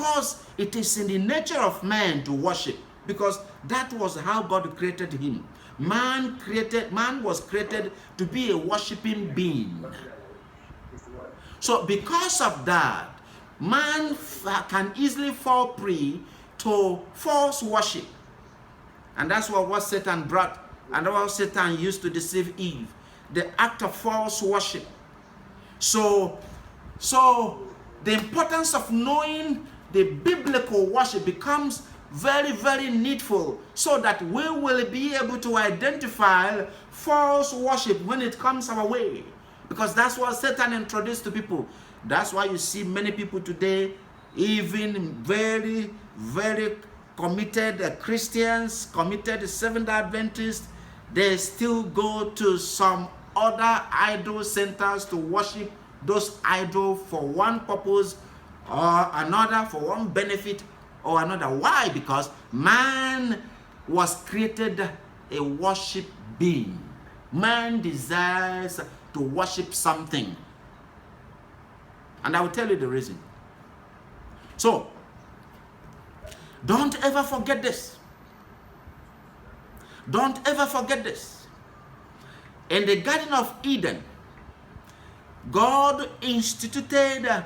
because it is in the nature of man to worship, because that was how God created him. Man was created to be a worshiping being. So because of that, man can easily fall prey to false worship. And that's what Satan brought, and what Satan used to deceive Eve, the act of false worship. So the importance of knowing the biblical worship becomes very, very needful, so that we will be able to identify false worship when it comes our way. Because that's what Satan introduced to people. That's why you see many people today, even very, very committed Christians, committed Seventh-day Adventists, they still go to some other idol centers to worship those idols for one purpose or another, for one benefit or another. Why? Because man was created a worship being. Man desires to worship something. And I will tell you the reason. So, don't ever forget this. Don't ever forget this. In the Garden of Eden, God instituted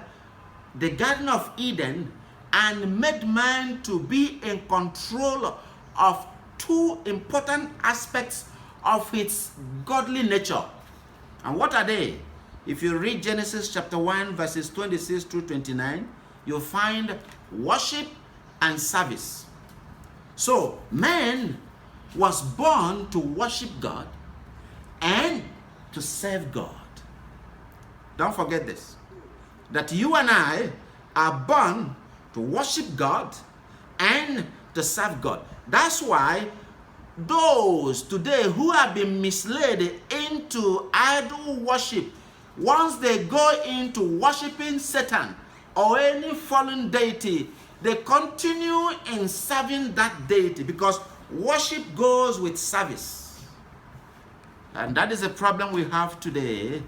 the Garden of Eden and made man to be in control of two important aspects of its godly nature. And what are they? If you read Genesis chapter 1 verses 26 through 29, you'll find worship and service. So man was born to worship God and to serve God. Don't forget this, that you and I are born to worship God and to serve God. That's why those today who have been misled into idol worship, once they go into worshiping Satan or any fallen deity, they continue in serving that deity, because worship goes with service. And that is a problem we have today,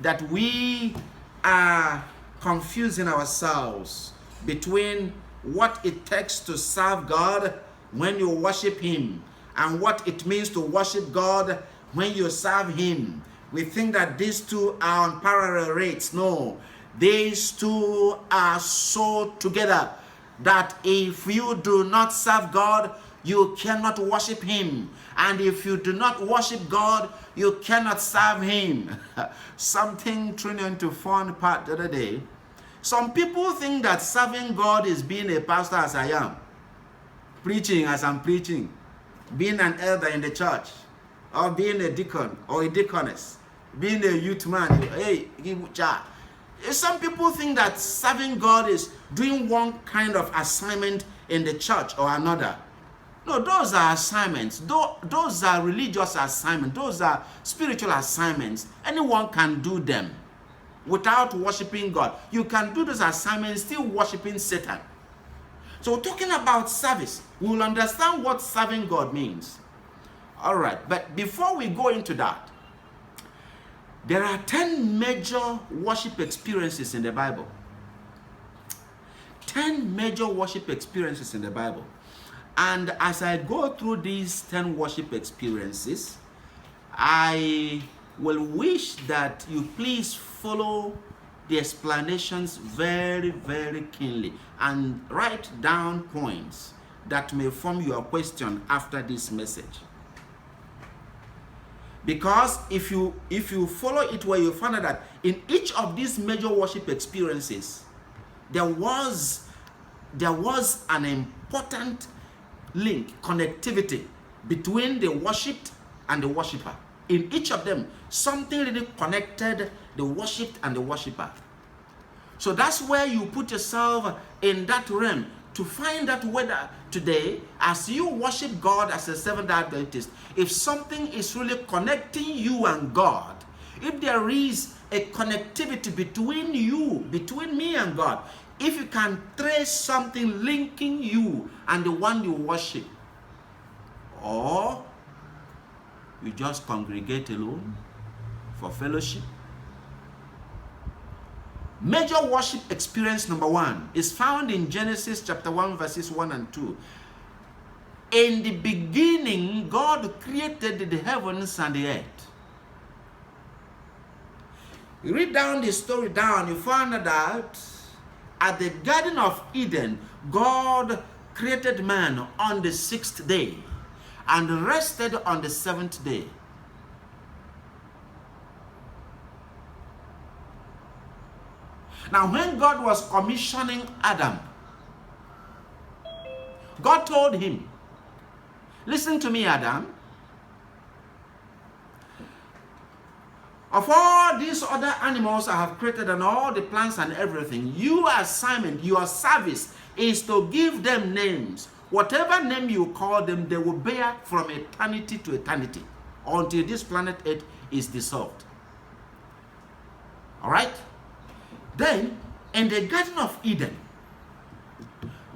that we are confusing ourselves between what it takes to serve God when you worship him and what it means to worship God when you serve him. We think that these two are on parallel rates. No, these two are so together that if you do not serve God, you cannot worship him. And if you do not worship God, you cannot serve him. Something thrown into fun part the other day. Some people think that serving God is being a pastor as I am, preaching as I'm preaching, being an elder in the church, or being a deacon or a deaconess, being a youth man. Hey, some people think that serving God is doing one kind of assignment in the church or another. No, those are assignments. Those are religious assignments. Those are spiritual assignments. Anyone can do them without worshiping God. You can do those assignments still worshiping Satan. So talking about service, we will understand what serving God means. All right, but before we go into that, there are 10 major worship experiences in the Bible. 10 major worship experiences in the Bible. And as I go through these 10 worship experiences, I will wish that you please follow the explanations very, very keenly and write down points that may form your question after this message. Because if you follow it well, you find out that in each of these major worship experiences, there was an important link, connectivity between the worshipped and the worshipper. In each of them, something really connected the worshipped and the worshipper. So that's where you put yourself in that realm to find out whether today, as you worship God as a Seventh-day Adventist, if something is really connecting you and God, if there is a connectivity between you, between me and God, if you can trace something linking you and the one you worship, or you just congregate alone for fellowship, Major worship experience number 1 is found in Genesis chapter 1 verses 1 and 2. In the beginning, God created the heavens and the earth. You read down the story down, you find out at the Garden of Eden, God created man on the 6th day and rested on the 7th day. Now, when God was commissioning Adam, God told him, listen to me, Adam. Of all these other animals I have created and all the plants and everything, your assignment, your service is to give them names. Whatever name you call them, they will bear from eternity to eternity until this planet Earth is dissolved. All right? Then, in the Garden of Eden,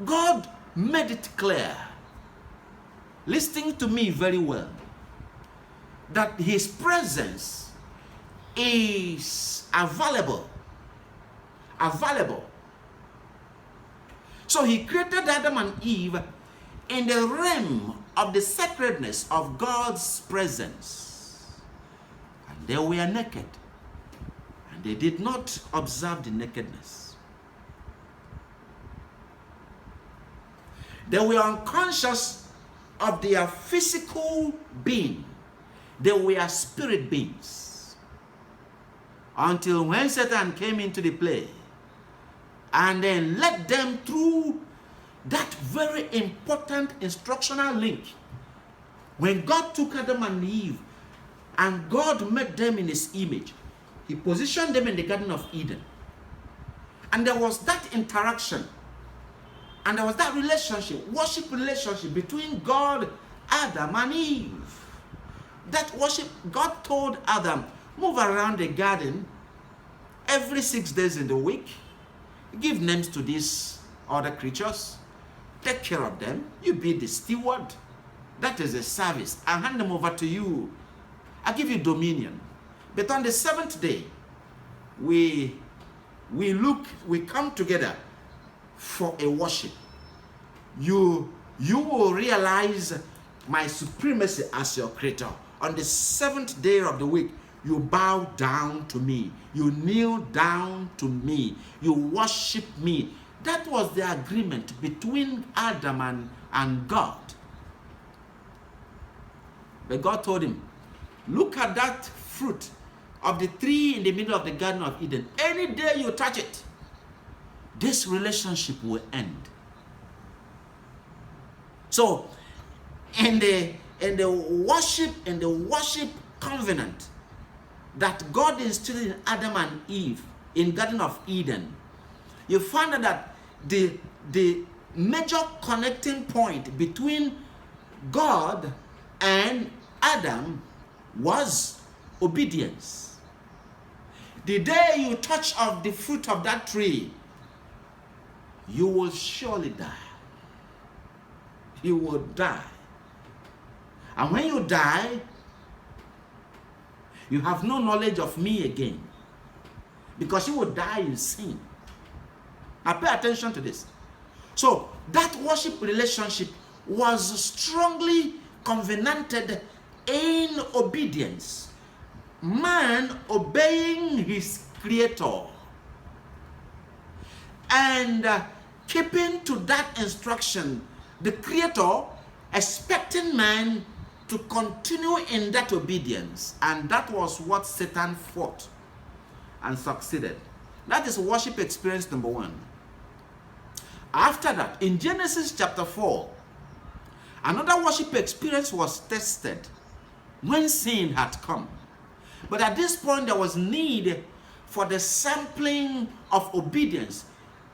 God made it clear, listening to me very well, that his presence is available. So he created Adam and Eve in the realm of the sacredness of God's presence. And they were naked. And they did not observe the nakedness. They were unconscious of their physical being. They were spirit beings. Until when Satan came into the play and then led them through that very important instructional link. When God took Adam and Eve and God made them in his image, he positioned them in the Garden of Eden. And there was that interaction and there was that relationship, worship relationship between God, Adam and Eve. That worship, God told Adam, move around the garden every 6 days in the week. Give names to these other creatures. Take care of them. You be the steward. That is a service. I hand them over to you. I give you dominion. But on the 7th day, we come together for a worship. You will realize my supremacy as your creator. On the 7th day of the week, you bow down to me. You kneel down to me. You worship me. That was the agreement between Adam and God. But God told him, look at that fruit of the tree in the middle of the Garden of Eden. Any day you touch it, this relationship will end. So, in the worship covenant that God instilled in Adam and Eve in Garden of Eden, you find that the major connecting point between God and Adam was obedience. The day you touch of the fruit of that tree, you will surely die. You will die. And when you die, you have no knowledge of me again, because you will die in sin. Now pay attention to this. So that worship relationship was strongly covenanted in obedience. Man obeying his creator and keeping to that instruction, the creator expecting man to continue in that obedience. And that was what Satan fought and succeeded. That is worship experience number 1. After that, in Genesis chapter 4, another worship experience was tested when sin had come. But at this point, there was need for the sampling of obedience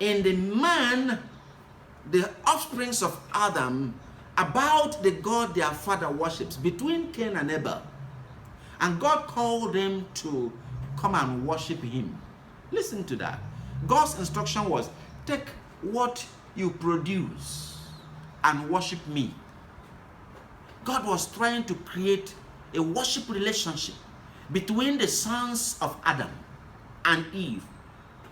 in the man, the offsprings of Adam, about the God their father worships, between Cain and Abel. And God called them to come and worship him. Listen to that. God's instruction was, take what you produce and worship me. God was trying to create a worship relationship between the sons of Adam and Eve.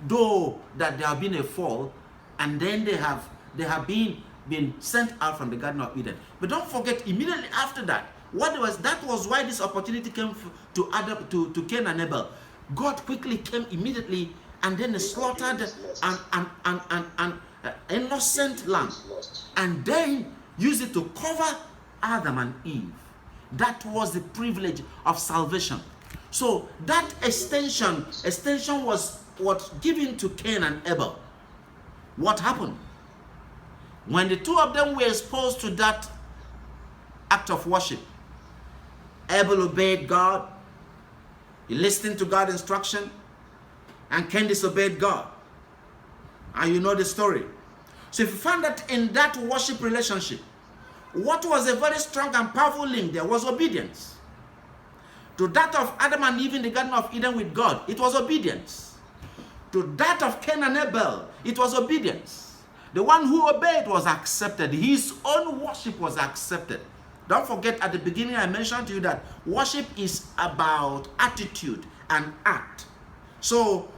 though that there have been a fall, and then they have been sent out from the Garden of Eden. But don't forget, immediately after that, that was why this opportunity came to Adam, to Cain and Abel. God quickly came immediately and then slaughtered an innocent lamb, and then used it to cover Adam and Eve. That was the privilege of salvation. So that extension was given to Cain and Abel. What happened? When the two of them were exposed to that act of worship, Abel obeyed God. He listened to God's instruction, and Cain disobeyed God. And you know the story. So if you find that in that worship relationship, what was a very strong and powerful link there was obedience. To that of Adam and Eve in the Garden of Eden with God, it was obedience. To that of Cain and Abel, it was obedience. The one who obeyed was accepted. His own worship was accepted. Don't forget, at the beginning I mentioned to you that worship is about attitude and act. So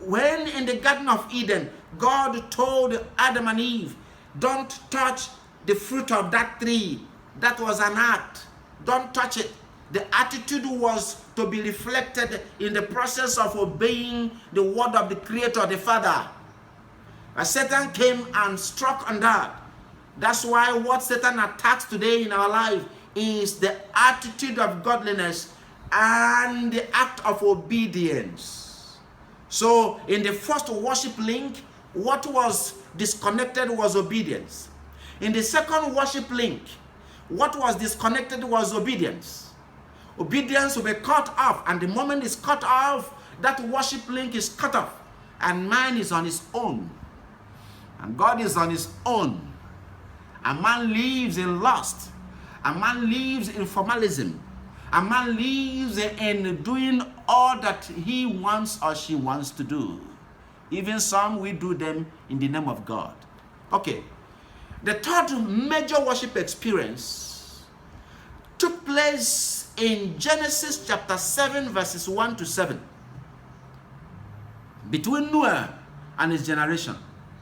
when in the Garden of Eden, God told Adam and Eve, don't touch the fruit of that tree. That was an act. Don't touch it. The attitude was to be reflected in the process of obeying the word of the Creator, the Father. As Satan came and struck on that. That's why what Satan attacks today in our life is the attitude of godliness and the act of obedience. So in the first worship link, what was disconnected was obedience. In the second worship link, what was disconnected was obedience. Obedience will be cut off, and the moment it's cut off, that worship link is cut off, and man is on his own, and God is on his own. A man lives in lust, a man lives in formalism, a man lives in doing all that he wants or she wants to do. Even some, we do them in the name of God. Okay, the third major worship experience took place in Genesis chapter 7 verses 1 to 7. Between Noah and his generation.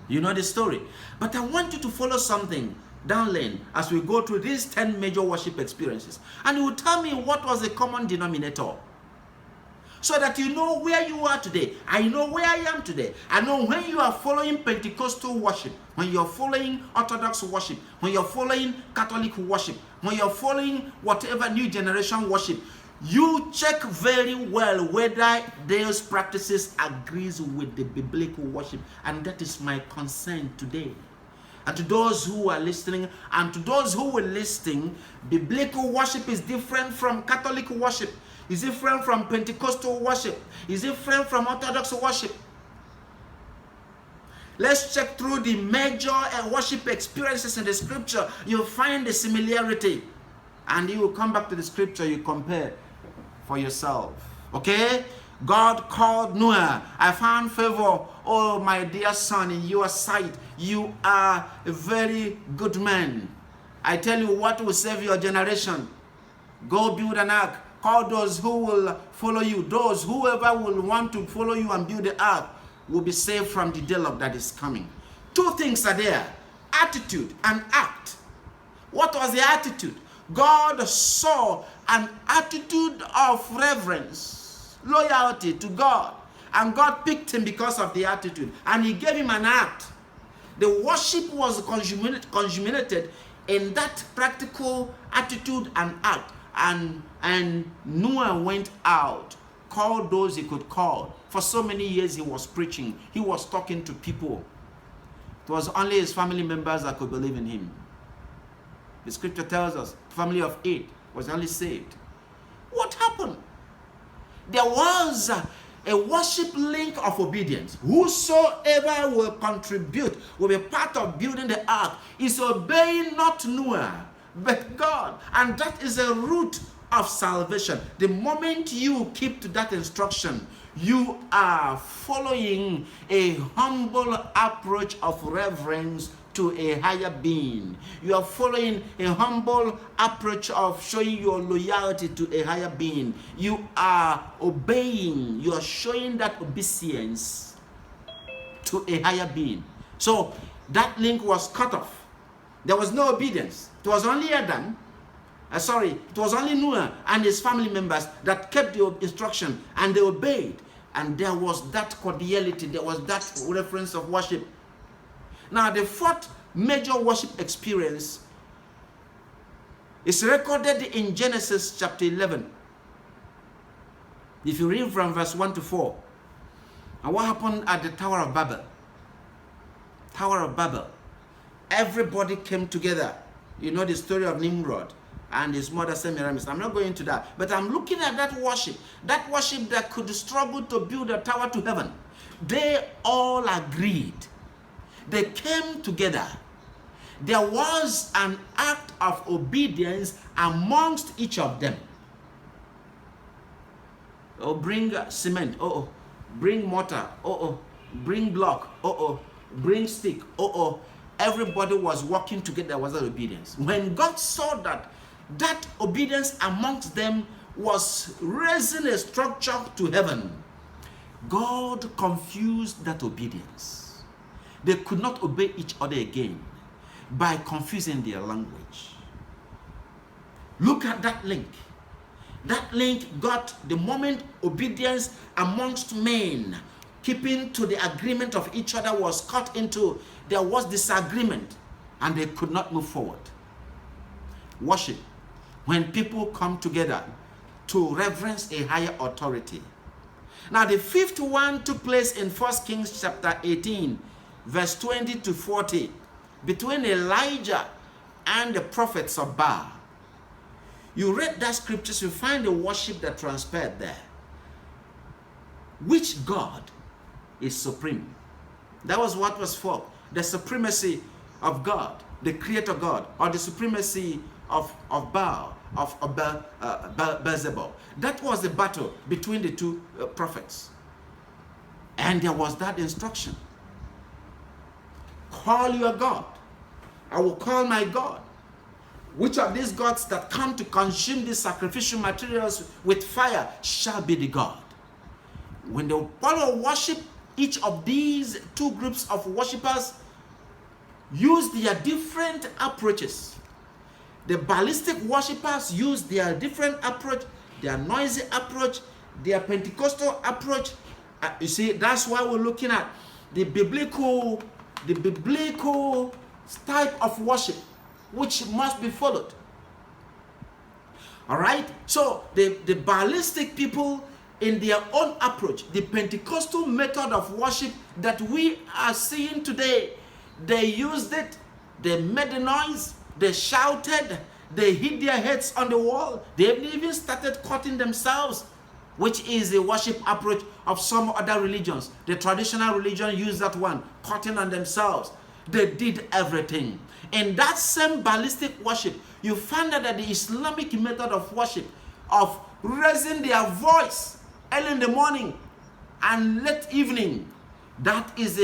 You know the story. But I want you to follow something down lane as we go through these 10 major worship experiences. And you will tell me what was the common denominator. So that you know where you are today. I know where I am today. I know when you are following Pentecostal worship, when you are following Orthodox worship, when you are following Catholic worship, when you are following whatever new generation worship, you check very well whether those practices agrees with the biblical worship. And that is my concern today. And to those who are listening, and to those who will listen, biblical worship is different from Catholic worship. Is different from Pentecostal worship. Is different from Orthodox worship. Let's check through the major worship experiences in the scripture. You'll find the similarity. And you will come back to the scripture, you compare for yourself. Okay? God called Noah. I found favor, oh my dear son, in your sight. You are a very good man. I tell you what will save your generation. Go build an ark. Call those who will follow you. Those, whoever will want to follow you and build the ark will be saved from the deluge that is coming. Two things are there. Attitude and act. What was the attitude? God saw an attitude of reverence, loyalty to God. And God picked him because of the attitude. And he gave him an act. The worship was consummated in that practical attitude and act. And Noah went out, called those he could call. For so many years he was preaching. He was talking to people. It was only his family members that could believe in him. The scripture tells us, family of 8 was only saved. What happened? There was a worship link of obedience. Whosoever will contribute, will be part of building the ark, is obeying not Noah, but God. And that is a root of salvation. The moment you keep to that instruction, you are following a humble approach of reverence to a higher being. You are following a humble approach of showing your loyalty to a higher being. You are obeying. You are showing that obedience to a higher being. So that link was cut off. There was no obedience. It was only Adam, it was only Noah and his family members that kept the instruction and they obeyed. And there was that cordiality, there was that reference of worship. Now the fourth major worship experience is recorded in Genesis chapter 11. If you read from verse 1 to 4, and what happened at the Tower of Babel? Tower of Babel. Everybody came together. You know the story of Nimrod and his mother Semiramis. I'm not going into that, but I'm looking at that worship that could struggle to build a tower to heaven. They all agreed. They came together. There was an act of obedience amongst each of them. Oh, bring cement. Oh, bring mortar. Oh, bring block. Oh, bring stick. Oh. Everybody was working together. There was that obedience. When God saw that obedience amongst them was raising a structure to heaven, God confused that obedience. They could not obey each other again by confusing their language. Look at that link. That link got the moment obedience amongst men, keeping to the agreement of each other, was cut into, there was disagreement and they could not move forward. Worship, when people come together to reverence a higher authority. Now the fifth one took place in 1 Kings chapter 18, verse 20 to 40, between Elijah and the prophets of Baal. You read that scriptures, you find the worship that transpired there. Which God is supreme? That was what was for. The supremacy of God, the creator God, or the supremacy of Baal, of Beelzebub. That was the battle between the two prophets. And there was that instruction. Call your God. I will call my God. Which of these gods that come to consume these sacrificial materials with fire shall be the God? When the people worship, each of these two groups of worshippers use their different approaches. The Baalistic worshippers use their different approach, their noisy approach, their Pentecostal approach. You see, that's why we're looking at the biblical type of worship which must be followed. All right? So the Baalistic people, in their own approach, the Pentecostal method of worship that we are seeing today, they used it, they made a noise, they shouted, they hit their heads on the wall, they even started cutting themselves, which is the worship approach of some other religions. The traditional religion used that one, cutting on themselves. They did everything. In that same Baalistic worship, you find that the Islamic method of worship, of raising their voice early in the morning and late evening, that is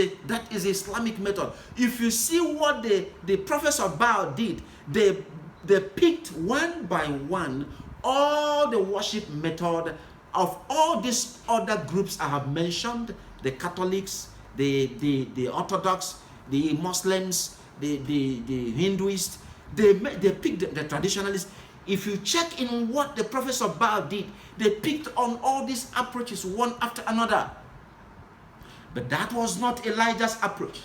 Islamic method. If you see what the prophets of Baal did, they picked one by one all the worship method of all these other groups I have mentioned, the Catholics, the Orthodox, the Muslims, the Hinduists. They picked the traditionalists. If you check in what the prophets of Baal did, they picked on all these approaches one after another. But that was not Elijah's approach.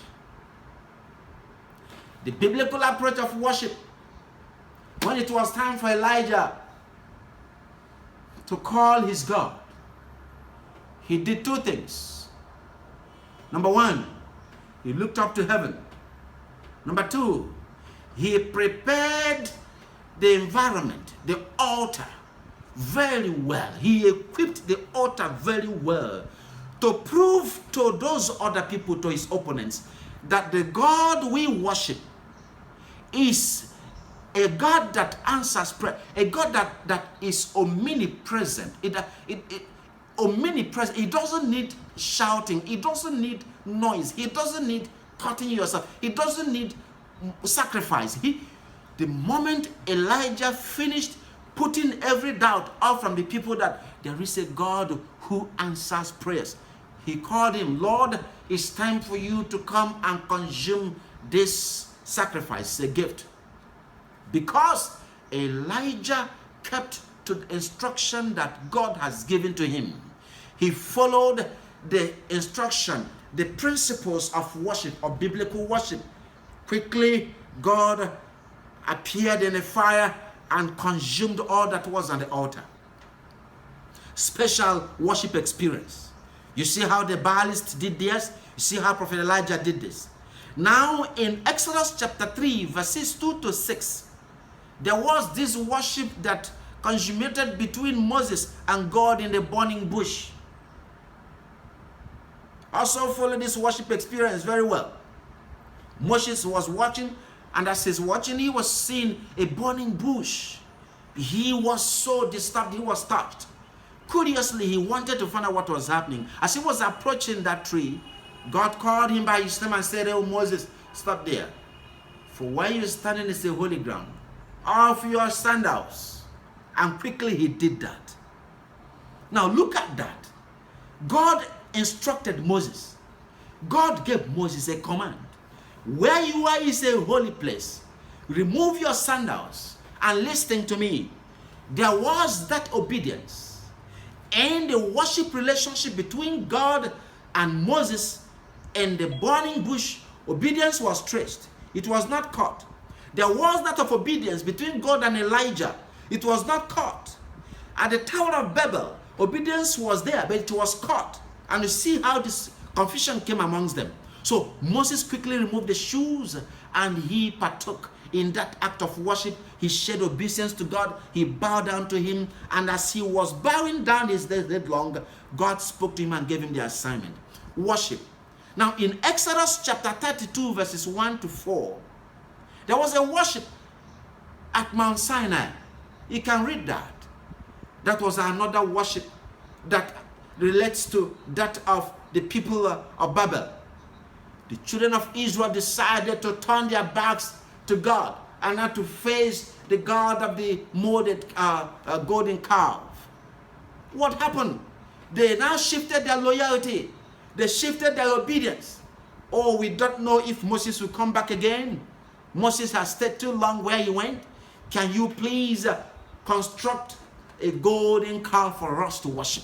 The biblical approach of worship, when it was time for Elijah to call his God, he did two things. Number one, he looked up to heaven. Number two, he prepared the environment, the altar, very well. He equipped the altar very well to prove to those other people, to his opponents, that the God we worship is a God that answers prayer, a God that is omnipresent. Omnipresent. He doesn't need shouting. He doesn't need noise. He doesn't need cutting yourself. He doesn't need sacrifice. The moment Elijah finished putting every doubt off from the people that there is a God who answers prayers, he called him, Lord, it's time for you to come and consume this sacrifice, a gift. Because Elijah kept to the instruction that God has given to him. He followed the instruction, the principles of worship, of biblical worship. Quickly, God appeared in a fire and consumed all that was on the altar. Special worship experience. You see how the Baalists did this? You see how Prophet Elijah did this? Now in Exodus chapter 3, verses 2 to 6, there was this worship that consummated between Moses and God in the burning bush. Also follow this worship experience very well. Moses was watching, and as he's watching, he was seeing a burning bush. He was so disturbed, he was touched. Curiously, he wanted to find out what was happening. As he was approaching that tree, God called him by his name and said, "Oh Moses, stop there. For where you're standing is a holy ground. Off your sandals." And quickly he did that. Now look at that. God instructed Moses. God gave Moses a command. Where you are is a holy place. Remove your sandals and listen to me. There was that obedience and the worship relationship between God and Moses and the burning bush. Obedience was traced. It was not caught. There was that of obedience between God and Elijah. It was not caught. At the Tower of Babel, obedience was there, but it was caught. And you see how this confusion came amongst them. So Moses quickly removed the shoes and he partook in that act of worship. He showed obeisance to God. He bowed down to him. And as he was bowing down his head long, God spoke to him and gave him the assignment. Worship. Now in Exodus chapter 32 verses 1 to 4, there was a worship at Mount Sinai. You can read that. That was another worship that relates to that of the people of Babel. The children of Israel decided to turn their backs to God and not to face the God of the molded golden calf. What happened? They now shifted their loyalty. They shifted their obedience. Oh, we don't know if Moses will come back again. Moses has stayed too long where he went. Can you please construct a golden calf for us to worship?